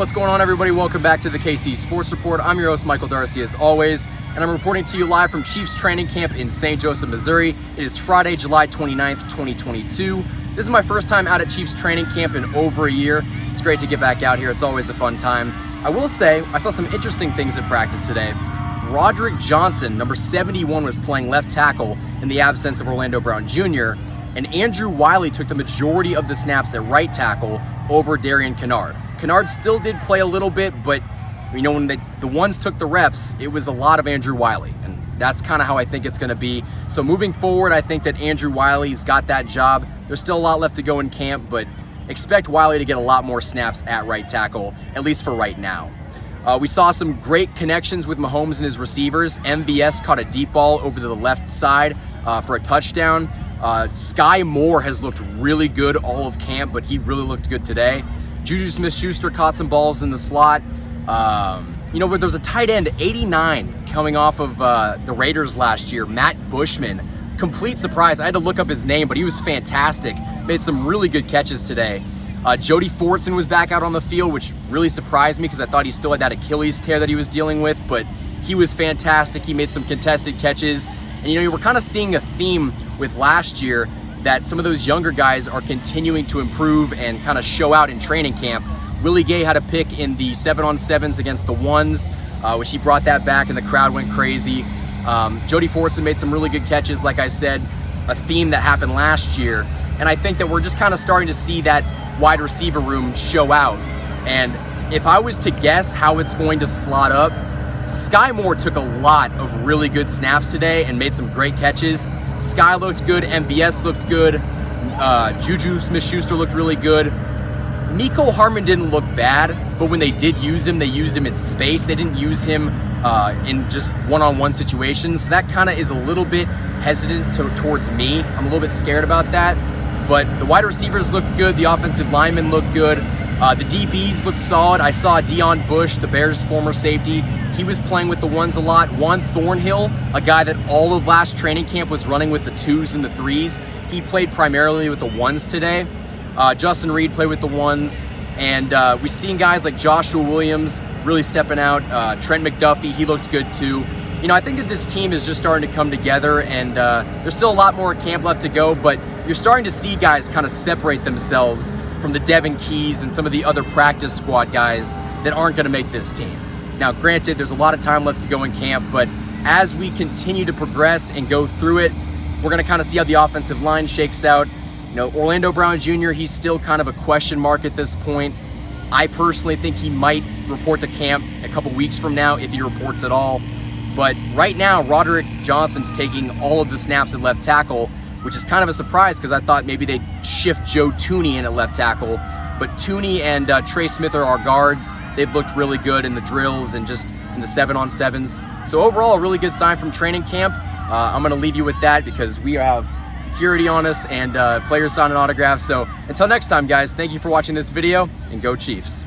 What's going on, everybody? Welcome back to the KC Sports Report. I'm your host, Michael Darcy, as always, and I'm reporting to you live from Chiefs training camp in St. Joseph, Missouri. It is Friday, July 29th, 2022. This is my first time out at Chiefs training camp in over a year. It's great to get back out here. It's always a fun time. I will say, I saw some interesting things at practice today. Roderick Johnson, number 71, was playing left tackle in the absence of Orlando Brown Jr., and Andrew Wiley took the majority of the snaps at right tackle over Darian Kennard. Kennard still did play a little bit, but you know, when the ones took the reps, it was a lot of Andrew Wiley, and that's kind of how I think it's going to be. So moving forward, I think that Andrew Wiley's got that job. There's still a lot left to go in camp, but expect Wiley to get a lot more snaps at right tackle, at least for right now. We saw some great connections with Mahomes and his receivers. MVS caught a deep ball over to the left side for a touchdown. Skyy Moore has looked really good all of camp, but he really looked good today. JuJu Smith Schuster caught some balls in the slot. You know, but there was a tight end, 89, coming off of the Raiders last year, Matt Bushman. Complete surprise. I had to look up his name, but he was fantastic. Made some really good catches today. Jody Fortson was back out on the field, which really surprised me because I thought he still had that Achilles tear that he was dealing with, but he was fantastic. He made some contested catches. And you know, you were kind of seeing a theme with last year that some of those younger guys are continuing to improve and kind of show out in training camp. Willie Gay had a pick in the 7-on-7s against the ones, which he brought that back and the crowd went crazy. Jody Fortson made some really good catches, like I said, a theme that happened last year. And I think that we're just kind of starting to see that wide receiver room show out. And if I was to guess how it's going to slot up, Skyy Moore took a lot of really good snaps today and made some great catches. Skyy looked good, MVS looked good, JuJu Smith Schuster looked really good. Mecole Hardman didn't look bad, but when they did use him, they used him in space. They didn't use him in just one-on-one situations. So that kind of is a little bit hesitant towards me. I'm a little bit scared about that. But the wide receivers looked good. The offensive linemen looked good. The DBs looked solid. I saw Deon Bush, the Bears' former safety. He was playing with the ones a lot. Juan Thornhill, a guy that all of last training camp was running with the 2s and the 3s. He played primarily with the ones today. Justin Reed played with the ones. And we've seen guys like Joshua Williams really stepping out. Trent McDuffie, he looked good too. You know, I think that this team is just starting to come together, and there's still a lot more camp left to go, but you're starting to see guys kind of separate themselves from the Devin Keys and some of the other practice squad guys that aren't going to make this team. Now, granted, there's a lot of time left to go in camp, but as we continue to progress and go through it, we're going to kind of see how the offensive line shakes out. You know, Orlando Brown Jr., he's still kind of a question mark at this point. I personally think he might report to camp a couple weeks from now if he reports at all. But right now, Roderick Johnson's taking all of the snaps at left tackle, which is kind of a surprise because I thought maybe they'd shift Joe Thuney in at left tackle. But Thuney and Trey Smith are our guards. They've looked really good in the drills and just in the 7-on-7s. So overall, a really good sign from training camp. I'm going to leave you with that because we have security on us and players signing autographs. So until next time, guys, thank you for watching this video, and go Chiefs.